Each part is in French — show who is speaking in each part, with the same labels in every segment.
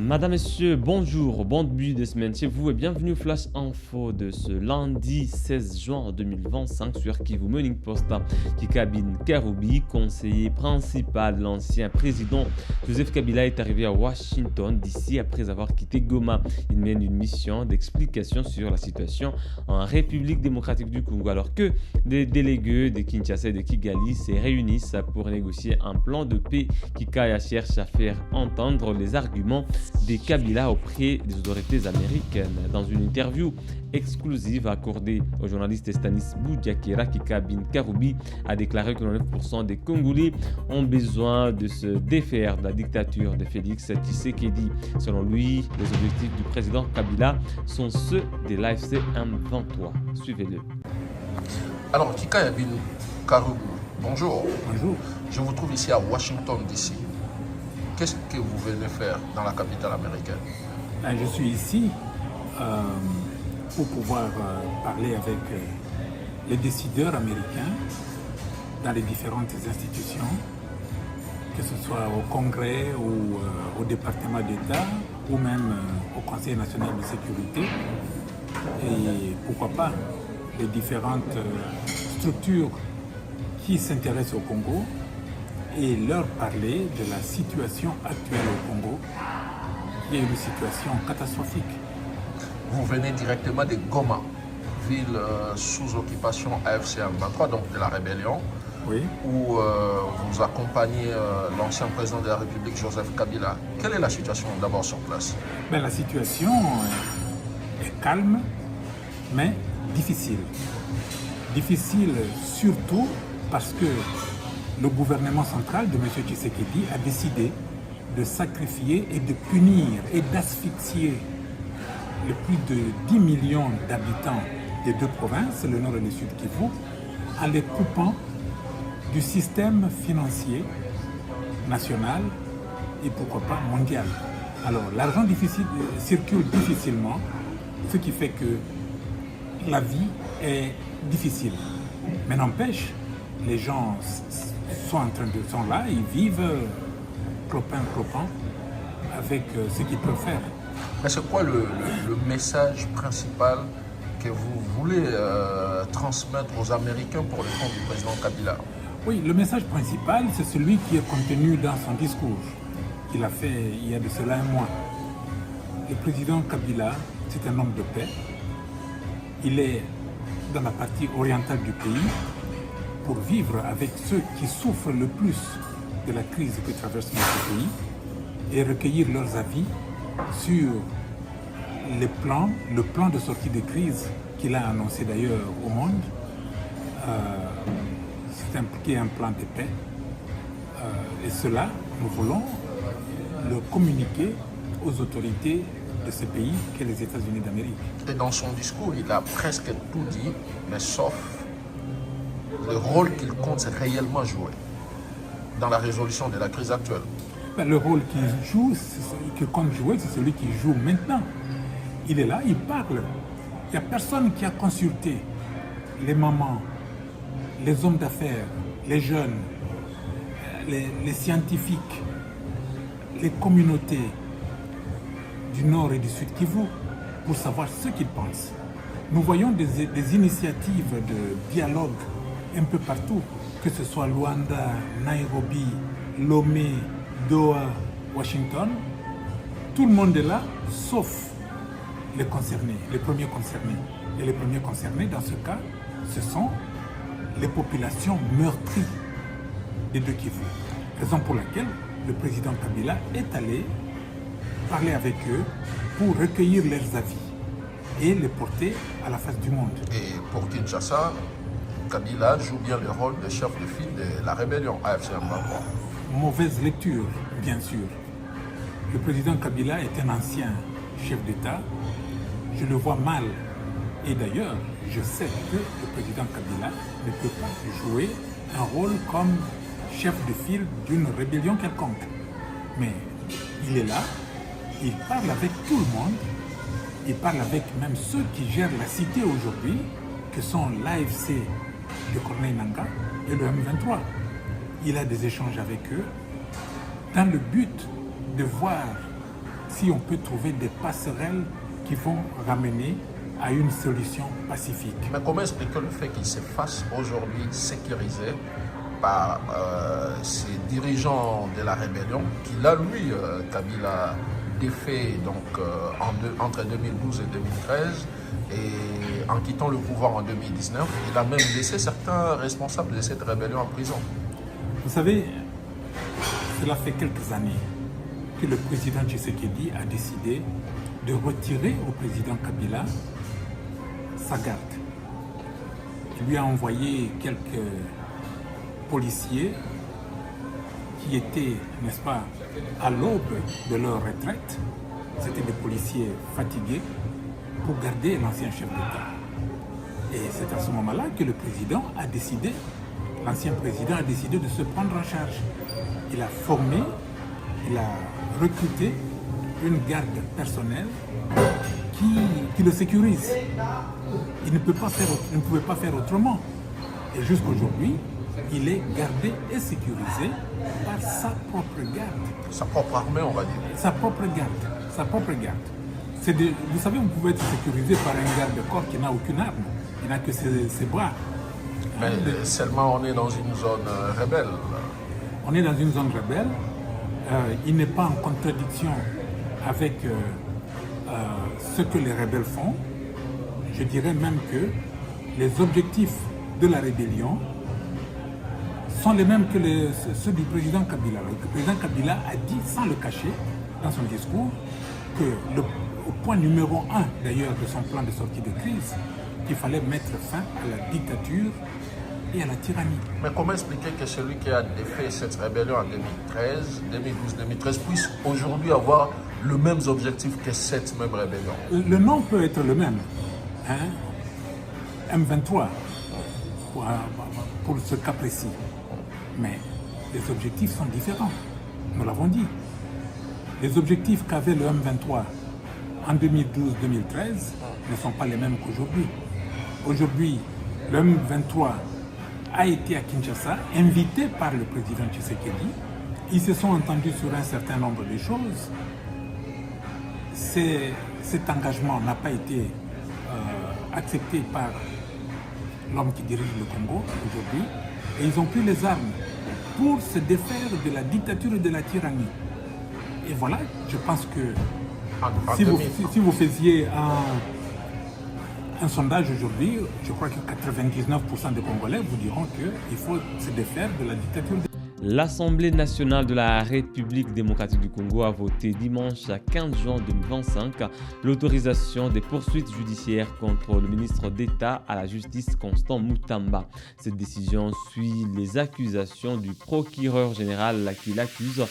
Speaker 1: Madame, Messieurs, bonjour, bon début de semaine chez vous et bienvenue au Flash Info de ce lundi 16 juin 2025 sur Kivu Morning Post. Kikabine Karoubi, conseiller principal de l'ancien président Joseph Kabila, est arrivé à Washington d'ici après avoir quitté Goma. Il mène une mission d'explication sur la situation en République démocratique du Congo alors que des délégués de Kinshasa et de Kigali se réunissent pour négocier un plan de paix. Kikaya cherche à faire entendre les arguments des Kabila auprès des autorités américaines. Dans une interview exclusive accordée au journaliste Stanis Boudiakera, Kikabine Karoubi a déclaré que 99% des Congolais ont besoin de se défaire de la dictature de Félix Tshisekedi. Selon lui, les objectifs du président Kabila sont ceux de l'AFC M23. Suivez-le.
Speaker 2: Alors, Kikabine Karoubi, bonjour.
Speaker 3: Bonjour.
Speaker 2: Je vous trouve ici à Washington DC. Qu'est-ce que vous venez faire dans la capitale américaine?
Speaker 3: Je suis ici pour pouvoir parler avec les décideurs américains dans les différentes institutions, que ce soit au Congrès ou au département d'État ou même au Conseil national de sécurité et pourquoi pas les différentes structures qui s'intéressent au Congo et leur parler de la situation actuelle au Congo, qui est une situation catastrophique.
Speaker 2: Vous venez directement de Goma, ville sous occupation AFC M23, donc de la rébellion,
Speaker 3: Oui.
Speaker 2: où vous accompagnez l'ancien président de la République, Joseph Kabila. Quelle est la situation d'abord sur place?
Speaker 3: La situation est calme, mais difficile. Difficile surtout parce que le gouvernement central de M. Tshisekedi a décidé de sacrifier et de punir et d'asphyxier les plus de 10 millions d'habitants des deux provinces, le nord et le sud Kivu, en les coupant du système financier national et pourquoi pas mondial. Alors l'argent circule difficilement, ce qui fait que la vie est difficile. Mais n'empêche, les gens sont là, ils vivent clopin avec ce qu'ils peuvent faire.
Speaker 2: Mais c'est quoi le message principal que vous voulez transmettre aux Américains pour le compte du président Kabila?
Speaker 3: Oui, le message principal, c'est celui qui est contenu dans son discours qu'il a fait il y a de cela un mois. Le président Kabila, c'est un homme de paix. Il est dans la partie orientale du pays pour vivre avec ceux qui souffrent le plus de la crise que traverse notre pays et recueillir leurs avis sur le plan de sortie de crise qu'il a annoncé d'ailleurs au monde. C'est impliqué un plan de paix. Et cela, nous voulons le communiquer aux autorités de ce pays qu'est les États-Unis d'Amérique.
Speaker 2: Et dans son discours, il a presque tout dit, mais sauf le rôle qu'il compte réellement jouer dans la résolution de la crise actuelle.
Speaker 3: Le rôle qu'il compte jouer, c'est celui qu'il joue maintenant. Il est là, il parle. Il n'y a personne qui a consulté les mamans, les hommes d'affaires, les jeunes, les scientifiques, les communautés du Nord et du Sud Kivu pour savoir ce qu'ils pensent. Nous voyons des initiatives de dialogue un peu partout, que ce soit Luanda, Nairobi, Lomé, Doha, Washington. Tout le monde est là, sauf les concernés, les premiers concernés. Et les premiers concernés, dans ce cas, ce sont les populations meurtries des deux Kivu. Raison pour laquelle le président Kabila est allé parler avec eux pour recueillir leurs avis et les porter à la face du monde.
Speaker 2: Et pour Kinshasa, Kabila joue bien le rôle de chef de file de la rébellion AFC M23.
Speaker 3: Mauvaise lecture, bien sûr. Le président Kabila est un ancien chef d'État. Je le vois mal. Et d'ailleurs, je sais que le président Kabila ne peut pas jouer un rôle comme chef de file d'une rébellion quelconque. Mais il est là, il parle avec tout le monde, il parle avec même ceux qui gèrent la cité aujourd'hui, que sont l'AFC de Corneille Nangaa et le M23. Il a des échanges avec eux dans le but de voir si on peut trouver des passerelles qui vont ramener à une solution pacifique.
Speaker 2: Mais comment expliquer le fait qu'il se fasse aujourd'hui sécurisé par ces dirigeants de la rébellion qu'il a, lui, Kabila, défait donc, entre 2012 et 2013, et en quittant le pouvoir en 2019, il a même laissé certains responsables de cette rébellion en prison.
Speaker 3: Vous savez, cela fait quelques années que le président Tshisekedi a décidé de retirer au président Kabila sa garde. Il lui a envoyé quelques policiers qui étaient, n'est-ce pas, à l'aube de leur retraite. C'était des policiers fatigués pour garder l'ancien chef d'État. Et c'est à ce moment-là que le président a décidé, l'ancien président a décidé de se prendre en charge. Il a formé, il a recruté une garde personnelle qui le sécurise. Il ne pouvait pas faire autrement. Et jusqu'aujourd'hui, il est gardé et sécurisé par sa propre garde.
Speaker 2: Sa propre armée, on va dire.
Speaker 3: Sa propre garde. Sa propre garde. Vous savez, vous pouvez être sécurisé par un garde-corps qui n'a aucune arme. Il n'a que ses bras.
Speaker 2: Mais seulement on est dans une zone rebelle.
Speaker 3: On est dans une zone rebelle. Il n'est pas en contradiction avec ce que les rebelles font. Je dirais même que les objectifs de la rébellion sont les mêmes que ceux du président Kabila. Le président Kabila a dit, sans le cacher, dans son discours, que au point numéro 1 d'ailleurs de son plan de sortie de crise, qu'il fallait mettre fin à la dictature et à la tyrannie.
Speaker 2: Mais comment expliquer que celui qui a défait cette rébellion en 2013, 2012-2013 puisse aujourd'hui avoir les mêmes objectifs que cette même rébellion?
Speaker 3: Le nom peut être le même. Hein? M23, pour ce cas précis. Mais les objectifs sont différents. Nous l'avons dit. Les objectifs qu'avait le M23 en 2012-2013 ne sont pas les mêmes qu'aujourd'hui. Aujourd'hui, le M23 a été à Kinshasa, invité par le président Tshisekedi. Ils se sont entendus sur un certain nombre de choses. Cet engagement n'a pas été accepté par l'homme qui dirige le Congo aujourd'hui. Et ils ont pris les armes pour se défaire de la dictature et de la tyrannie. Et voilà, je pense que si vous faisiez un sondage aujourd'hui, je crois que 99% des Congolais vous diront qu'il faut se défaire de la dictature.
Speaker 1: L'Assemblée nationale de la République démocratique du Congo a voté dimanche 15 juin 2025 l'autorisation des poursuites judiciaires contre le ministre d'État à la justice Constant Mutamba. Cette décision suit les accusations du procureur général qui l'accuse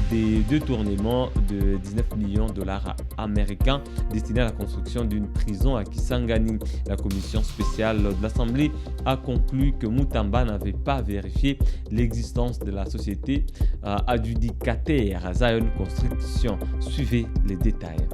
Speaker 1: des détournements de 19 millions de dollars américains destinés à la construction d'une prison à Kisangani. La commission spéciale de l'Assemblée a conclu que Mutamba n'avait pas vérifié l'existence de la société adjudicataire Zion Construction. Suivez les détails.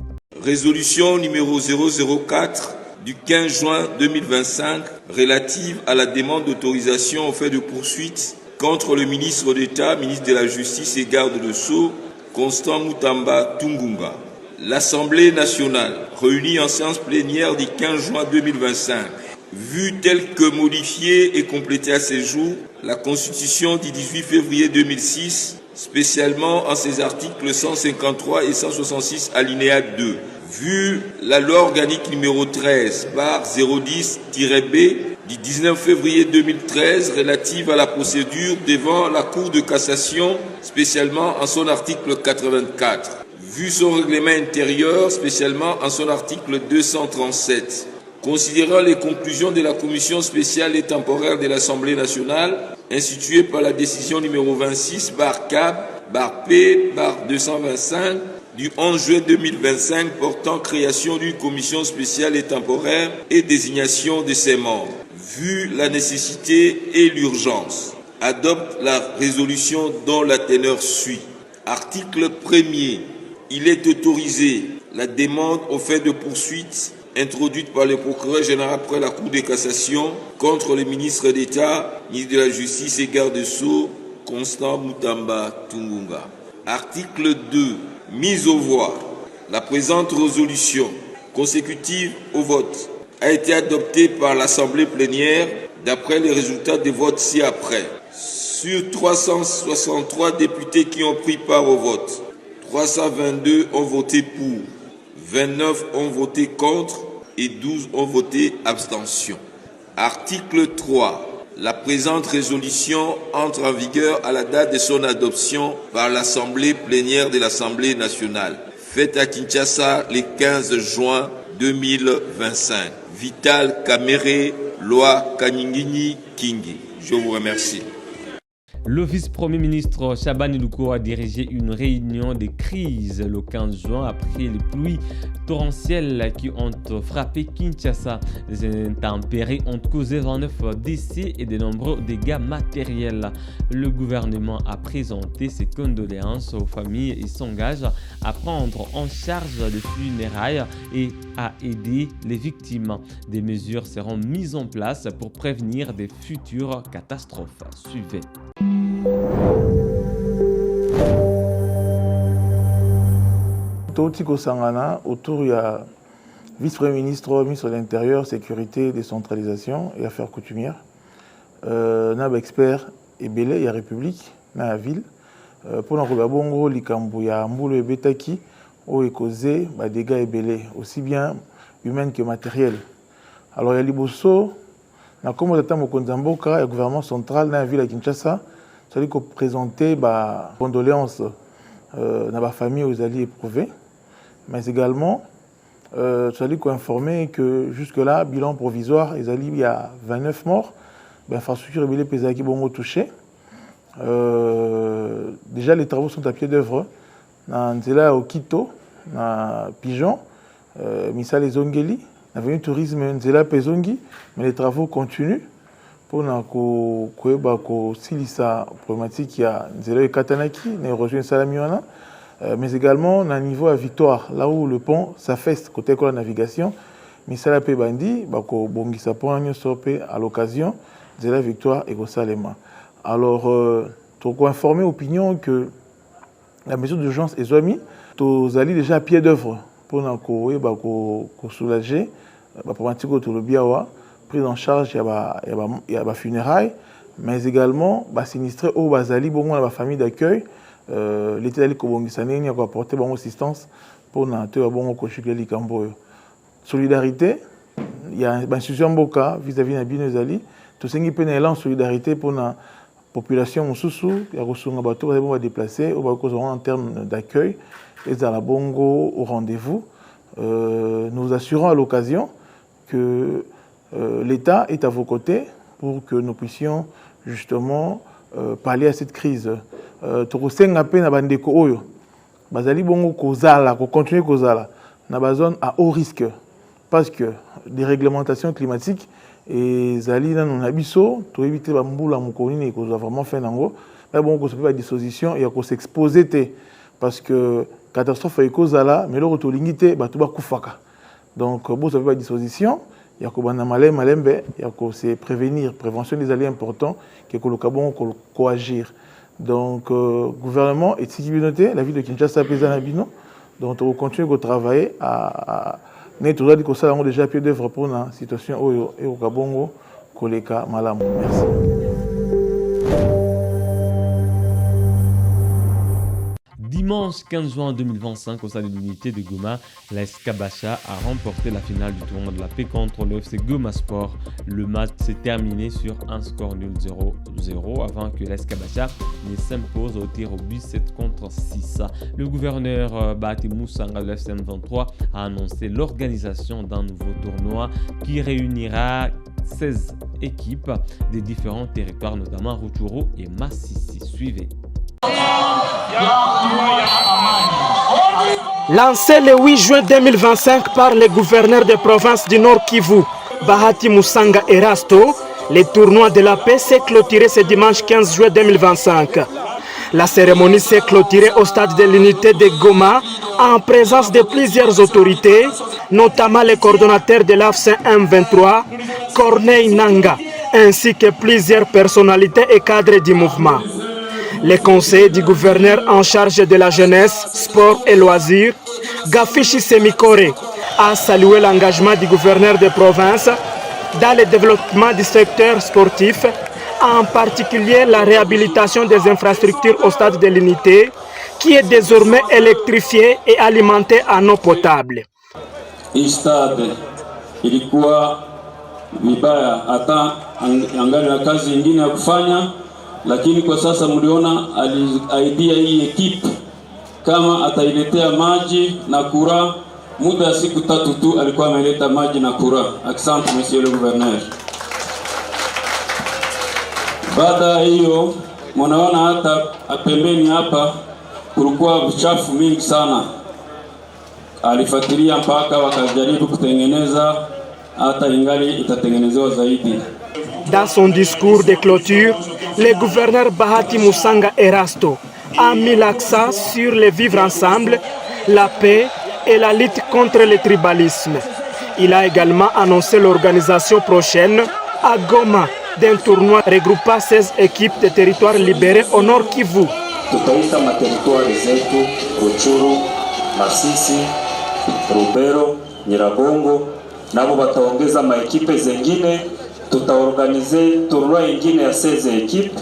Speaker 4: Résolution numéro 004 du 15 juin 2025 relative à la demande d'autorisation au fait de poursuite contre le ministre d'État, ministre de la Justice et garde de Sceaux, Constant Mutamba Tungunga. L'Assemblée nationale, réunie en séance plénière du 15 juin 2025, vue telle que modifiée et complétée à ces jours, la Constitution du 18 février 2006, spécialement en ses articles 153 et 166 alinéa 2, vu la loi organique numéro 13/010-B du 19 février 2013 relative à la procédure devant la Cour de cassation, spécialement en son article 84, vu son règlement intérieur, spécialement en son article 237. Considérant les conclusions de la commission spéciale et temporaire de l'Assemblée nationale, instituée par la décision numéro 26/Cap/P/225 du 11 juin 2025 portant création d'une commission spéciale et temporaire et désignation de ses membres, vu la nécessité et l'urgence, adopte la résolution dont la teneur suit. Article 1er. Il est autorisé la demande au fait de poursuite introduite par le procureur général près la Cour de cassation contre le ministre d'État, ministre de la Justice et garde des Sceaux, Constant Mutamba Tungunga. Article 2. Mise aux voix. La présente résolution, consécutive au vote, a été adoptée par l'Assemblée plénière d'après les résultats des votes ci-après. Sur 363 députés qui ont pris part au vote, 322 ont voté pour, 29 ont voté contre et 12 ont voté abstention. Article 3. La présente résolution entre en vigueur à la date de son adoption par l'Assemblée plénière de l'Assemblée nationale, faite à Kinshasa le 15 juin 2025. Vital Kamere, Loi Kanyingini Kingi. Je vous remercie.
Speaker 1: Le vice-premier ministre Chabani Louko a dirigé une réunion de crise le 15 juin après les pluies torrentielles qui ont frappé Kinshasa. Les intempéries ont causé 29 décès et de nombreux dégâts matériels. Le gouvernement a présenté ses condoléances aux familles et s'engage à prendre en charge les funérailles et à aider les victimes. Des mesures seront mises en place pour prévenir des futures catastrophes. Suivez.
Speaker 5: Totiko Sangana, autour il y a vice-premier ministre, ministre de l'Intérieur, Sécurité, Décentralisation et Affaires coutumières. Nab expert et belé, il y a République, dans la ville. Pour nous, bongo, likambu, il y a Mboulou et Betaki, où est causé des dégâts et belé, aussi bien humains que matériels. Alors il y a Liboso, dans le commandant Mokonzamboka, le gouvernement central dans la ville de Kinshasa, c'est-à-dire qu'on présentait condoléances dans la famille aux alliés éprouvés, mais également c'est-à-dire qu'on informait que jusque-là, bilan provisoire, il y a 29 morts, infrastructure et belé pesaki bongo touché. Déjà les travaux sont à pied d'œuvre dans Nzela au Quito, dans Pigeon, Missa les Ongeli, l'avenue tourisme Nzela Pezongi, mais les travaux continuent. Pour silisa problématique il y a Nzela Katanaki, l'érosion Salamiwana, mais également dans le niveau à Victoire, là où le pont s'affaisse côté de la navigation, Misala Pebandi, Bongisa Pont Sope à l'occasion, Nzela Victoire et Gosalema. Alors, pour informer l'opinion que la mesure d'urgence est zoami, tous allés déjà à pied d'œuvre pour soulager, pour le biawa. Prise en charge, il y a funérailles, mais également sinistré au Bazali, la famille d'accueil. L'État de Kobongisane a apporté bonne assistance pour nous. Solidarité, il y a une institution Boka vis-à-vis de Binezali. Tout ce qui peut être en solidarité pour la population Moussoussou, il y a un bateau qui va déplacer en termes d'accueil, et à la Bongo au rendez-vous. Nous assurons à l'occasion que l'État est à vos côtés pour que nous puissions justement pallier à cette crise. Tokosenga pe na bandeko oyo bazali bongo kozala ko continuer kozala na bazone à haut risque parce que des réglementations climatiques et zali na non abiso to éviter ba mbula mukoni ne ko vraiment fait nango mais bon ko se peut à disposition et ko s'exposer té parce que catastrophe e kozala mais le rotolingité ba to ba kufaka donc bon ça peut à disposition. Il y a que prévenir, prévention des alliés importants, qui est que agir. Donc, le gouvernement est noté, la ville de Kinshasa pèse en Abino, donc on continue de travailler à nettoyer que ça déjà à pied d'œuvre pour la situation et au Kabongo, Koleka, Malam. Merci.
Speaker 1: Dimanche 15 juin 2025, au stade de l'unité de Goma, l'AS Kabasha a remporté la finale du tournoi de la paix contre le FC Goma Sport. Le match s'est terminé sur un score nul 0-0 avant que l'AS Kabasha ne s'impose au tir au but 7 contre 6. Le gouverneur Bahati Moussanga de l'FCM 23 a annoncé l'organisation d'un nouveau tournoi qui réunira 16 équipes des différents territoires, notamment Rutshuru et Massissi. Suivez.
Speaker 6: Lancé le 8 juin 2025 par le gouverneur des provinces du Nord Kivu, Bahati Moussanga Erasto, le tournoi de la paix s'est clôturé ce dimanche 15 juin 2025. La cérémonie s'est clôturée au stade de l'unité de Goma en présence de plusieurs autorités, notamment le coordonnateur de l'AFC M23, Corneille Nanga, ainsi que plusieurs personnalités et cadres du mouvement. Les conseillers du gouverneur en charge de la jeunesse, sport et loisirs, Gafichi Semikore, a salué l'engagement du gouverneur de province dans le développement du secteur sportif, en particulier la réhabilitation des infrastructures au stade de l'unité, qui est désormais électrifié et alimenté en eau potable.
Speaker 7: Hii stade ilikuwa vibaya, hata angali na kazi nyingine ya kufanya, lakini kwa sasa mliona aliaidia hii ekipe kama atailetea maji na kura. Muda siku 3 tu alikuwa ameleta maji na kura. Asante monsieur le gouverneur. Baada hiyo mnaona hata pembeni hapa kulikuwa uchafu mingi sana. Alifuatilia mpaka wakajaribu kutengeneza, hata ingali itatengenezewa zaidi.
Speaker 6: Dans son discours de clôture, le gouverneur Bahati Musanga Erasto a mis l'accent sur le vivre ensemble, la paix et la lutte contre le tribalisme. Il a également annoncé l'organisation prochaine à Goma d'un tournoi regroupant 16 équipes de territoires libérés au Nord Kivu.
Speaker 8: Tutaita materitoire zetu Ruchuru, Masisi, Rubero, Nyiragongo, nabo bataongeza maekipe zengine. Tutaorganize tournoi ingine ya 16 ekipe.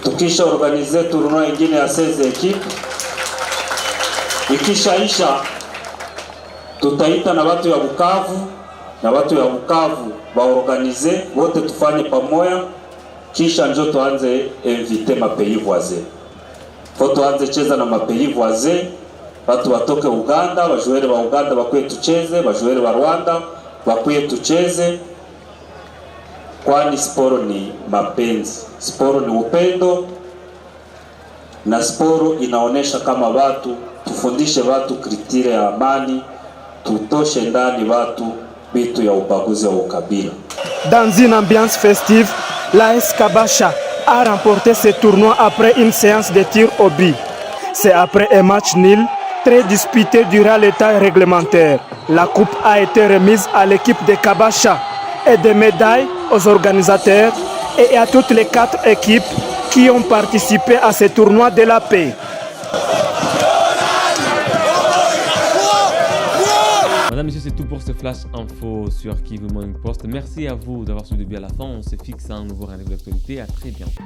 Speaker 8: Tukisha organize tournoi ingine ya 16 ekipe, ikishaisha tutaita na watu ya Bukavu, na watu ya Bukavu baorganize wote tufanye pamoja, kisha njo tuanze invite mapays voisins. Faut tuanze cheza na mapays voisins, watu watoke Uganda, bajuere ba Uganda bakwiye tucheze, bajuere ba Rwanda bakwiye tucheze, kwani sporo ni mapenzi, sporo ni upendo, na sporo inaonesha kama watu tufundishe watu kritire ya amani, tutoshe ndani watu bitu ya ubaguzi wa ukabila.
Speaker 6: Dans une ambiance festive, l'AS Kabasha a remporté ce tournoi après une séance de tir au but. C'est après un match nul très disputé durant le temps réglementaire. La coupe a été remise à l'équipe de Kabasha et des médailles aux organisateurs et à toutes les 4 équipes qui ont participé à ce tournoi de la paix.
Speaker 1: Madame, messieurs, c'est tout pour ce flash info sur Kivu Morning Post. Merci à vous d'avoir suivi bien la fin. On se fixe à un nouveau rendez-vous d'actualité. À très bientôt.